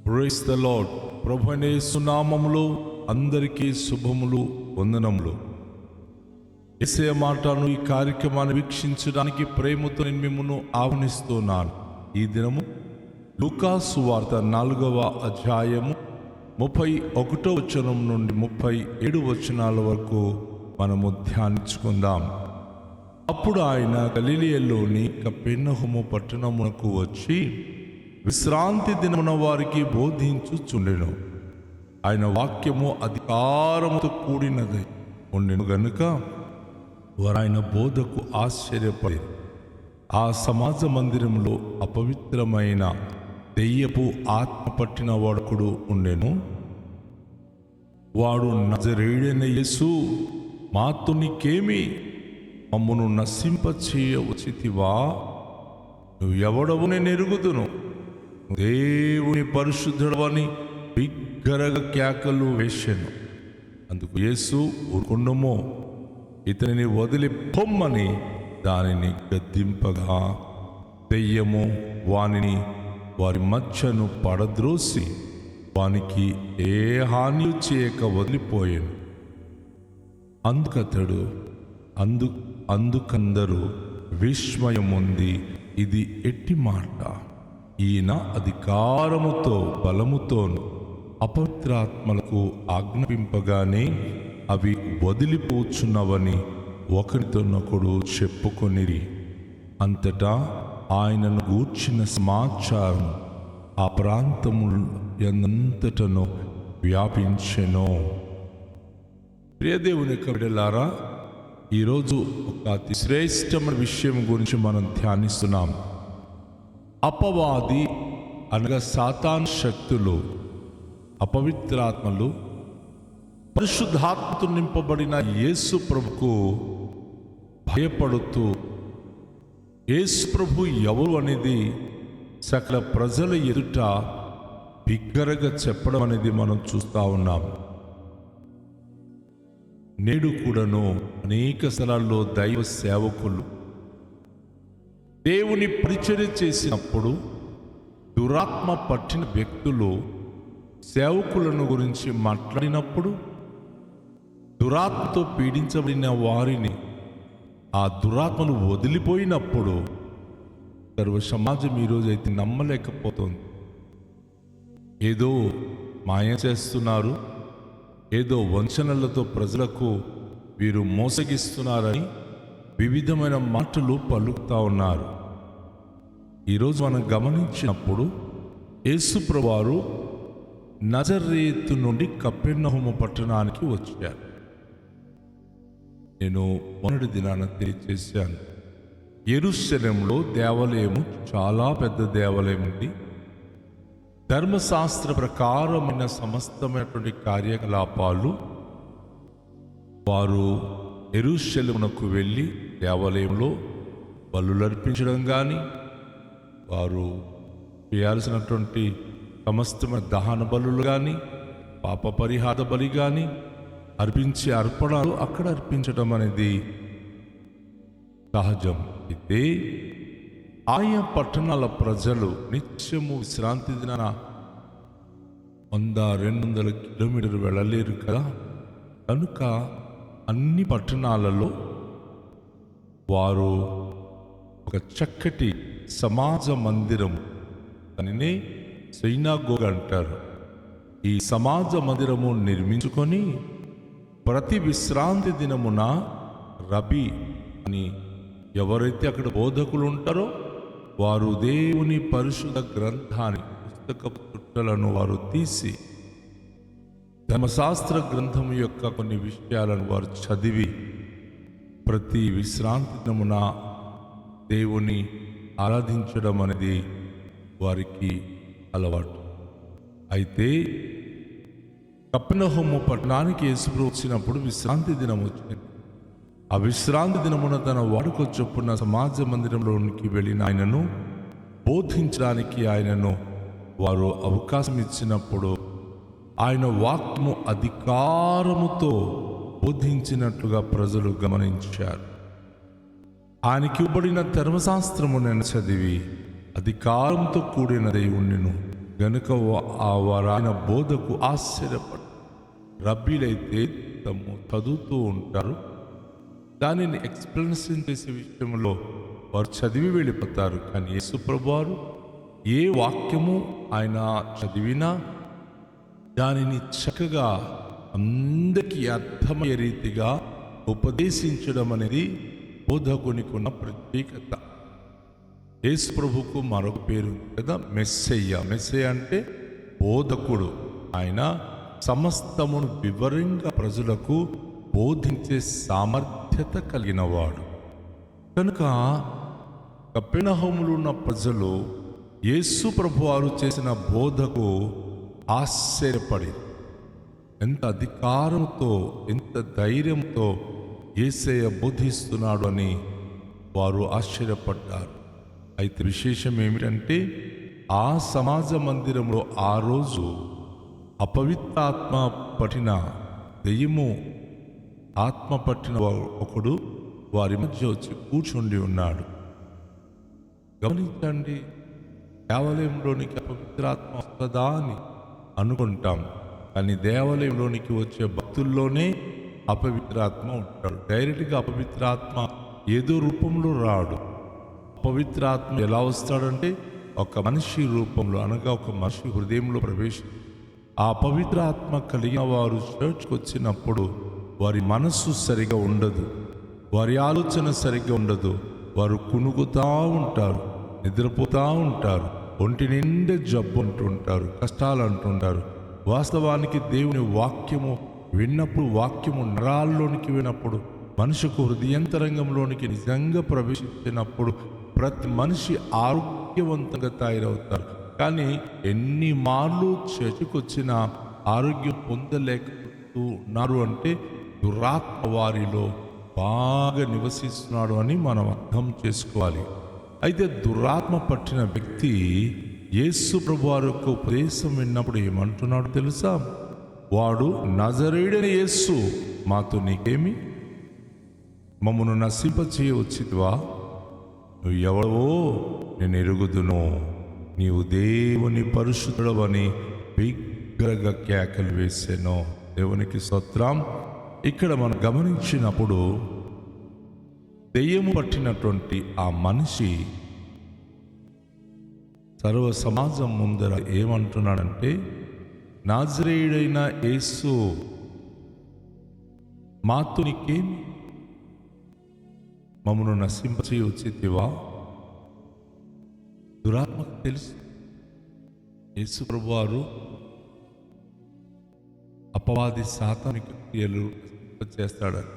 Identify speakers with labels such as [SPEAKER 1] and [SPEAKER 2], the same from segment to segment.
[SPEAKER 1] Praise the lord. ప్రభువైన యేసు నామములో అందరికీ శుభములు, వందనములు. యేసయ్య మాటను ఈ కార్యక్రమాన్ని వీక్షించడానికి ప్రేమతో నేను మిమ్మల్ని ఆహ్వానిస్తున్నాను. ఈ దినము లూకా సువార్త 4వ అధ్యాయము 31వ వచనం నుండి 37 వచనాల వరకు మనము ధ్యానించుకుందాం. అప్పుడు ఆయన గలిలయలోని కపెర్నహూము పట్టణమునకు వచ్చి విశ్రాంతి దినమున వారికి బోధించుచుండెను. ఆయన వాక్యము అధికారముతో కూడినది ఉండెను గనుక వారు ఆయన బోధకు ఆశ్చర్యపడి, ఆ సమాజ మందిరంలో అపవిత్రమైన దెయ్యపు ఆత్మ పట్టిన వాడొకడు ఉండెను. వాడు, నజరేయుడైన యేసు, మాతో నీకేమి? మమ్మను నశింపచేయవచ్చితివా? నువ్వు ఎవడవు నేను ఎరుగుదును. దేవుని పరిశుద్ధుడవని బిగ్గరగా కేకలు వేశాను. అందుకు యేసు, ఊరుకుండమో, ఇతనిని వదిలి పొమ్మని దానిని గద్దింపగా దెయ్యము వానిని వారి మధ్యను పడద్రోసి వానికి ఏ హాని చేయక వదిలిపోయాను. అందుకందరూ విస్మయముంది, ఇది ఎట్టి మాట! ఈయన అధికారముతో బలముతోను అపవిత్రాత్మలకు ఆజ్ఞాపింపగానే అవి వదిలిపోచున్నవని ఒకరితోనొకడు చెప్పుకొనిరి. అంతటా ఆయనను గూర్చిన సమాచారం ఆ ప్రాంతములంతటను వ్యాపించెను. ప్రియదేవుని యొక్క బిడ్డలారా, ఈరోజు ఒక అతి శ్రేష్టమైన విషయం గురించి మనం ధ్యానిస్తున్నాం. అపవాది అనగా సాతాన్ శక్తులు, అపవిత్రాత్మలు పరిశుద్ధాత్మతో నింపబడిన యేసు ప్రభుకు భయపడుతూ యేసు ప్రభు ఎవరు అనేది సకల ప్రజల ఎదుట బిగ్గరగా చెప్పడం అనేది మనం చూస్తూ ఉన్నాం. నేడు కూడాను అనేక స్థలాల్లో దైవ సేవకులు దేవుని పరిచర్య చేసినప్పుడు దురాత్మ పట్టిన వ్యక్తులు సేవకులను గురించి మాట్లాడినప్పుడు, దురాత్మతో పీడించబడిన వారిని ఆ దురాత్మలు వదిలిపోయినప్పుడు సర్వ సమాజం ఈరోజైతే నమ్మలేకపోతుంది. ఏదో మాయ చేస్తున్నారు, ఏదో వంచనలతో ప్రజలకు వీరు మోసగిస్తున్నారని వివిధమైన మాటలు పలుకుతూ ఉన్నారు. ఈరోజు మనం గమనించినప్పుడు యేసుప్రభువారు నజరేతు నుండి కపెర్నహూము పట్టణానికి వచ్చారు. నేను మొదటి దినాన తెలియజేశాను, యెరూషలేములో దేవాలయము చాలా పెద్ద దేవాలయం ఉంది. ధర్మశాస్త్ర ప్రకారమైన సమస్తమైనటువంటి కార్యకలాపాలు వారు యెరూషలేమునకు వెళ్ళి దేవాలయంలో బలులు అర్పించడం కానీ, వారు చేయాల్సినటువంటి సమస్తమైన దహన బలులు కానీ, పాప పరిహార బలి కానీ, అర్పించే అర్పణలు అక్కడ అర్పించడం అనేది సహజం. అయితే ఆయా పట్టణాల ప్రజలు నిత్యము విశ్రాంతి దినాన 100-200 కిలోమీటర్లు వెళ్ళలేరు కదా. కనుక అన్ని పట్టణాలలో వారు ఒక చక్కటి సమాజ మందిరం, దానినే సినగోగ అంటారు, ఈ సమాజ మందిరము నిర్మించుకొని ప్రతి విశ్రాంతి దినమున రబీ అని ఎవరైతే అక్కడ బోధకులు ఉంటారో వారు దేవుని పరిశుద్ధ గ్రంథాన్ని, పుస్తకపు చుట్టలను వారు తీసి ధర్మశాస్త్ర గ్రంథం యొక్క కొన్ని విషయాలను వారు చదివి ప్రతి విశ్రాంతి దినమున దేవుని ఆరాధించడం అనేది వారికి అలవాటు. అయితే కపెర్నహూము పట్టణానికి యేసు వచ్చినప్పుడు విశ్రాంతి దినం వచ్చింది. ఆ విశ్రాంతి దినమున తన వాడుక చొప్పున సమాజ మందిరంలోనికి వెళ్ళిన ఆయనను బోధించడానికి ఆయనను వారు అవకాశం ఇచ్చినప్పుడు ఆయన వాక్యము అధికారముతో బోధించినట్లుగా ప్రజలు గమనించారు. ఆయనకి ఇవ్వబడిన ధర్మశాస్త్రము నేను చదివి అధికారంతో కూడినదై ఉండెను. గనుక వారు ఆయన బోధకు ఆశ్చర్యపడు. రబ్బీలైతే తము చదువుతూ ఉంటారు, దానిని ఎక్స్ప్లెనేషన్ చేసే విషయంలో వారు చదివి వెళ్ళిపోతారు. కానీ యేసు ప్రభువారు ఏ వాక్యము ఆయన చదివినా దానిని చక్కగా అందరికీ అర్థమయ్యే రీతిగా ఉపదేశించడం అనేది బోధకునికి ఉన్న ప్రత్యేకత. యేసు ప్రభుకు మరొక పేరు కదా, మెస్సయ్య. మెస్సయ్య అంటే బోధకుడు. ఆయన సమస్తమును వివరంగా ప్రజలకు బోధించే సామర్థ్యత కలిగినవాడు. కనుక కపెర్నహూములో ఉన్న ప్రజలు యేసు ప్రభువారు చేసిన బోధకు ఆశ్చర్యపడి, ఎంత అధికారంతో ఎంత ధైర్యంతో యేసయ్య బోధిస్తున్నాడు అని వారు ఆశ్చర్యపడ్డారు. అయితే విశేషం ఏమిటంటే ఆ సమాజ మందిరంలో ఆ రోజు అపవిత్రాత్మ పట్టిన దెయ్యము ఆత్మ పట్టిన ఒకడు వారి మధ్య వచ్చి కూర్చుండి ఉన్నాడు. గమనించండి, దేవాలయంలోనికి అపవిత్రాత్మ వస్తుందా అని అనుకుంటాం, కానీ దేవాలయంలోనికి వచ్చే భక్తుల్లోనే అపవిత్రాత్మ ఉంటాడు. డైరెక్ట్గా అపవిత్రాత్మ ఏదో రూపంలో రాడు. అపవిత్రాత్మ ఎలా వస్తాడంటే ఒక మనిషి రూపంలో, అనగా ఒక మనిషి హృదయంలో ప్రవేశించి ఆ పవిత్ర ఆత్మ కలిగిన వారు చర్చ్కి వచ్చినప్పుడు వారి మనస్సు సరిగా ఉండదు, వారి ఆలోచన సరిగ్గా ఉండదు. వారు కునుకుతూ ఉంటారు, నిద్రపోతూ ఉంటారు, ఒంటి నిండా జబ్బు అంటుంటారు, కష్టాలు అంటుంటారు. వాస్తవానికి దేవుని వాక్యము విన్నప్పుడు, వాక్యము నరాల్లోనికి విన్నప్పుడు, మనిషికి హృదయంతరంగంలోనికి నిజంగా ప్రవేశించినప్పుడు ప్రతి మనిషి ఆరోగ్యవంతంగా తయారవుతారు. కానీ ఎన్ని మార్లు చర్చకొచ్చినా ఆరోగ్యం పొందలేకపోతూ ఉన్నారు అంటే దురాత్మ వారిలో బాగా నివసిస్తున్నాడు అని మనం అర్థం చేసుకోవాలి. అయితే దురాత్మ పట్టిన వ్యక్తి యేసు ప్రభువారి యొక్క ఉపదేశం విన్నప్పుడు ఏమంటున్నాడు తెలుసా? వాడు నజరేయుడైన యేసు, మాతో నీకేమి? మమ్మను నశింపచేయవచ్చితివా? నువ్వు ఎవడవో నేను ఎరుగుదును, నీవు దేవుని పరిశుద్ధుడవని బిగ్గరగా కేకలు వేసాను. దేవునికి స్తోత్రం. ఇక్కడ మనం గమనించినప్పుడు దెయ్యము పట్టినటువంటి ఆ మనిషి సర్వ సమాజం ముందర ఏమంటున్నాడంటే, నాజరేయుడైన యేసు, మాతో నీకేమి? మమ్మను నశింపచేయవచ్చితివా? దురాత్మకు తెలుసు యేసు ప్రభువారు అపవాది సాతానికి క్రియలు చేస్తాడని.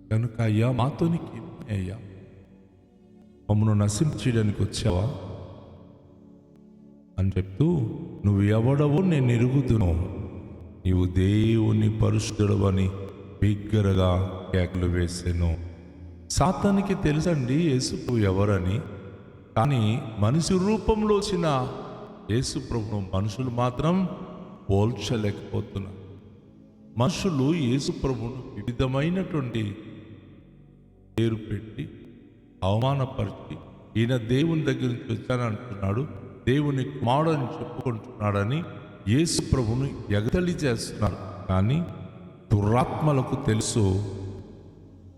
[SPEAKER 1] కనుక అయ్యా మాతో నీకేమి అయ్యా? మమ్మను నశింపచేయడానికి వచ్చావా అని చెప్తూ, నువ్వు ఎవడవో నేను ఎరుగుదును, నీవు దేవుని పరిశుద్ధుడవని బిగ్గరగా కేకలు వేసాను. సాతానికి తెలుసండి యేసు ప్రభు ఎవరని. కానీ మనిషి రూపంలో వచ్చిన యేసు ప్రభును మనుషులు మాత్రం పోల్చలేకపోతున్నారు. మనుషులు యేసు ప్రభును వివిధమైనటువంటి పేరు పెట్టి అవమానపరిచి, ఈయన దేవుని దగ్గర నుంచి వచ్చానంటున్నాడు, దేవుని కుమారుడు అని చెప్పుకుంటున్నాడని యేసు ప్రభును ఎగతళి చేస్తున్నారు. కానీ దురాత్మలకు తెలుసు,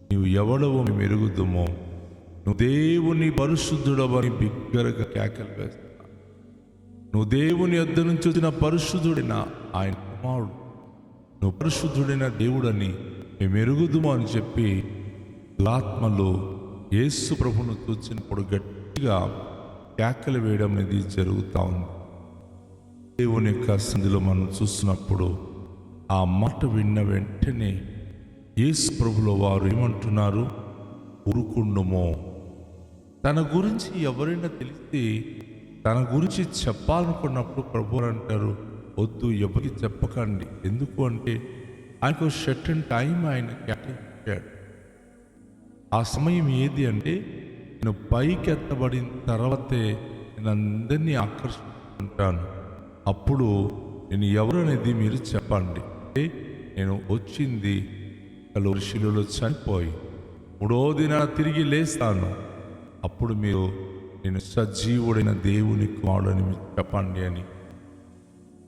[SPEAKER 1] నీవు ఎవడవో మేము ఎరుగుదుమో, నువ్వు దేవుని పరిశుద్ధుడవని బిగ్గరగా కేకలు వేస్తున్నా. నువ్వు దేవుని యొద్ద నుంచి వచ్చిన పరిశుద్ధుడైన ఆయన కుమారుడు, నువ్వు పరిశుద్ధుడైన దేవుడని మేము ఎరుగుదుము అని చెప్పి దురాత్మలు యేసు ప్రభును చూచినప్పుడు గట్టిగా కేకలు వేయడం అనేది జరుగుతూ ఉంది. దేవుని యొక్క సన్నిధిలో మనం చూస్తున్నప్పుడు ఆ మాట విన్న వెంటనే యేసు ప్రభులో వారు ఏమంటున్నారు? ఊరుకుండుమో. తన గురించి ఎవరైనా తెలిసి తన గురించి చెప్పాలనుకున్నప్పుడు ప్రభు అంటారు, వద్దు, ఎవరికి చెప్పకండి. ఎందుకు అంటే ఆయనకు సర్టెన్ టైం ఆయన కేటాయించాడు. ఆ సమయం ఏది అంటే, నేను పైకి ఎత్తబడిన తర్వాతే నేను అందరినీ ఆకర్షించుకుంటాను. అప్పుడు నేను ఎవరు అనేది మీరు చెప్పండి. అంటే నేను వచ్చింది కలువరి శిలువలో చనిపోయి 3వ దినాన తిరిగి లేస్తాను. అప్పుడు మీరు నేను సజీవుడైన దేవుని కుమారుడని మీరు చెప్పండి అని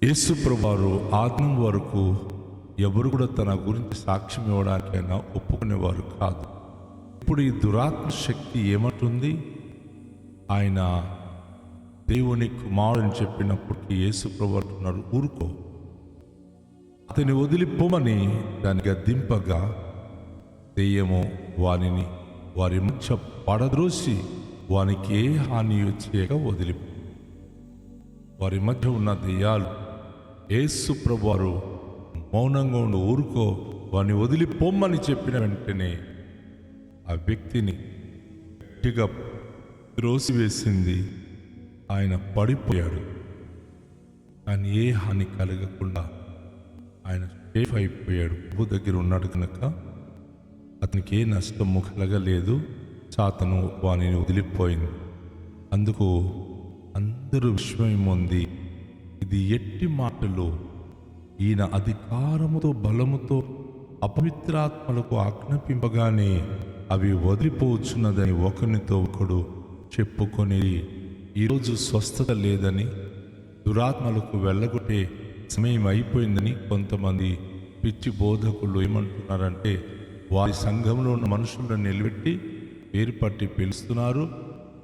[SPEAKER 1] యేసు ప్రభువారు ఆదిం వరకు ఎవరు కూడా తన గురించి సాక్ష్యం ఇవ్వడానికైనా ఒప్పుకునేవారు కాదు. ఇప్పుడు ఈ దురాత్మ శక్తి ఏమంటుంది? ఆయన దేవుని కుమారుని చెప్పినప్పటికీ యేసు ప్రభువు అంటున్నారు, ఊరుకో, అతని వదిలిపోమని దాన్ని గద్దింపగా దెయ్యము వారి మధ్య పడద్రోసి వానికి ఏ హాని చేయక వదిలిపో. వారి మధ్య ఉన్న దెయ్యాలు యేసు ప్రభువారు మౌనంగా ఉండి ఊరుకో, వారిని వదిలిపోమ్మని చెప్పిన వెంటనే ఆ వ్యక్తిని గట్టిగా త్రోసివేసింది. ఆయన పడిపోయాడు. కానీ ఏ హాని కలగకుండా ఆయన సేఫ్ అయిపోయాడు. ప్రభు దగ్గర ఉన్నాడు కనుక అతనికి ఏ నష్టము కలగలేదు. సాతాను వానిని వదిలిపోయింది. అందుకు అందరూ విస్మయం ఉంది. ఇది ఎట్టి మాటలు! ఈయన అధికారముతో బలముతో అపవిత్రాత్మలకు ఆజ్ఞాపింపగానే అవి వదిలిపోవచ్చున్నదని ఒకరినితో ఒకడు చెప్పుకొని ఈరోజు స్వస్థత లేదని, దురాత్మలకు వెళ్ళగొట్టే సమయం అయిపోయిందని కొంతమంది పిచ్చి బోధకులు ఏమంటున్నారంటే, వారి సంఘంలో ఉన్న మనుషులను నిలబెట్టి పేరు పట్టి పిలుస్తున్నారు,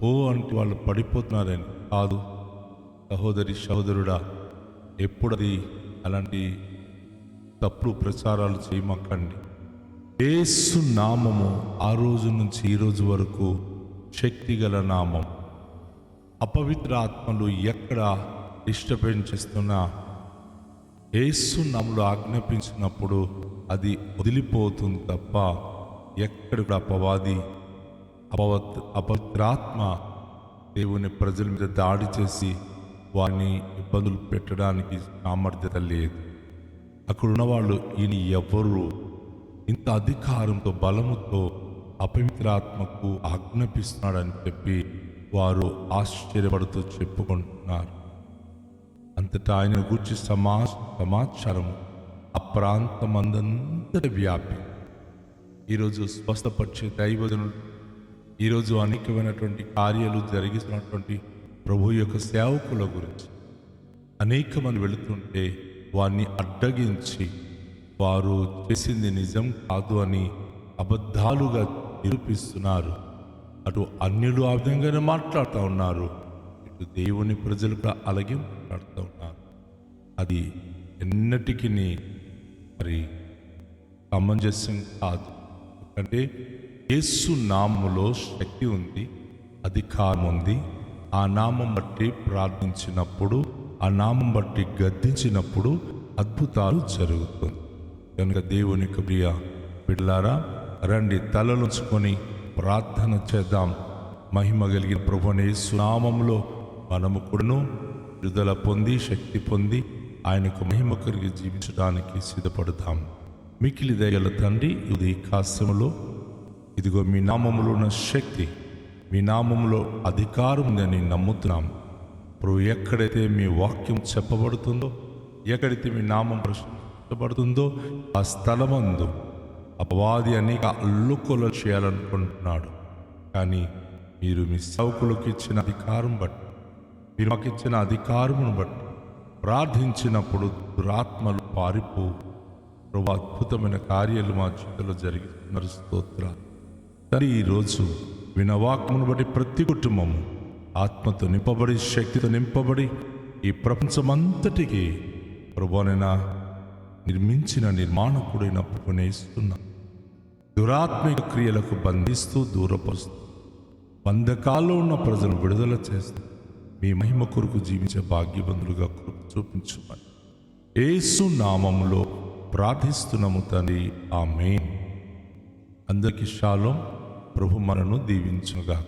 [SPEAKER 1] ఓ అంటే వాళ్ళు పడిపోతున్నారని. కాదు సహోదరి సహోదరుడా, ఎప్పుడది అలాంటి తప్పుడు ప్రచారాలు చేయమక్కండి. యేసు నామము ఆ రోజు నుంచి ఈ రోజు వరకు శక్తిగల నామం. అపవిత్ర ఆత్మలు ఎక్కడ డిస్టర్బెన్స్ చేస్తున్నా యేసు నామములో ఆజ్ఞాపించినప్పుడు అది వదిలిపోతుంది తప్ప ఎక్కడ కూడా అపవాది అపవిత్రాత్మ దేవుని ప్రజల మీద దాడి చేసి వారిని ఇబ్బందులు పెట్టడానికి సామర్థ్యత లేదు. అక్కడ ఉన్నవాళ్ళు ఈయన ఎవరు ఇంత అధికారంతో బలముతో అపవిత్రాత్మకు ఆజ్ఞాపిస్తున్నాడని చెప్పి వారు ఆశ్చర్యపడుతూ చెప్పుకుంటున్నారు. అంతటా ఆయన గూర్చి సమాచారం ఆ ప్రాంతమందంతట వ్యాపి. ఈరోజు స్వస్థపరిచే దైవజనులు, ఈరోజు అనేకమైనటువంటి కార్యాలు జరిగిస్తున్నటువంటి ప్రభు యొక్క సేవకుల గురించి అనేక మంది వెళుతుంటే వారిని అడ్డగించి వారు చేసింది నిజం కాదు అని అబద్ధాలుగా నిరూపిస్తున్నారు. అటు అన్యులు ఆ విధంగానే మాట్లాడుతూ ఉన్నారు, ఇటు దేవుని ప్రజలు కూడా అలాగే మాట్లాడుతూ ఉన్నారు. అది ఎన్నటికీ మరి సమంజసం కాదు. ఎందుకంటే యేసు నామములో శక్తి ఉంది, అధికారం ఉంది. ఆ నామం బట్టి ప్రార్థించినప్పుడు, ఆ నామం బట్టి గద్దించినప్పుడు అద్భుతాలు జరుగుతుంది. కనుక దేవుని ప్రియ బిడ్డలారా, రండి తలలుంచుకొని ప్రార్థన చేద్దాం. మహిమ కలిగిన ప్రభువైన యేసు నామములో మనము కూడాను విడుదల పొంది శక్తి పొంది ఆయనకు మహిమ కలిగి జీవించడానికి సిద్ధపడతాం. మిక్కిలి దయగల తండ్రి, ఇది కాస్యములో ఇదిగో మీ నామములో ఉన్న శక్తి, మీ నామములో అధికారం ఉందని నమ్ముతున్నాం. ప్రభు, ఎక్కడైతే మీ వాక్యం చెప్పబడుతుందో, ఎక్కడైతే మీ నామం ప్రశ్నించబడుతుందో ఆ స్థలమందు అపవాది అనేక అల్లుకొల చేయాలనుకుంటున్నాడు. కానీ మీరు మీ సేవకులకు ఇచ్చిన అధికారం బట్టి, మీరు మాకు ఇచ్చిన అధికారమును బట్టి ప్రార్థించినప్పుడు దురాత్మలు పారిపోవు. ప్రభు, అద్భుతమైన కార్యాలు మా జీవితంలో జరిగిస్తున్నారు. స్తోత్రాలు. సరే, ఈరోజు వినవాక్యమును బట్టి ప్రతి కుటుంబము ఆత్మతో నింపబడి శక్తితో నింపబడి ఈ ప్రపంచమంతటికి ప్రభువైనా నిర్మించిన నిర్మాణకుడైన ప్రభువునే ఇస్తున్నా. దురాత్మిక క్రియలకు బంధిస్తూ దూరపరుస్తూ బంధకాల్లో ఉన్న ప్రజలు విడుదల చేస్తూ మీ మహిమ కొరకు జీవించే భాగ్యబంధులుగా కృప చూపించమని యేసు నామములో ప్రార్థిస్తున్నాము తండ్రి, ఆమేన్. అందరికీ షాలోం. ప్రభు మనను దీవించునుగాక.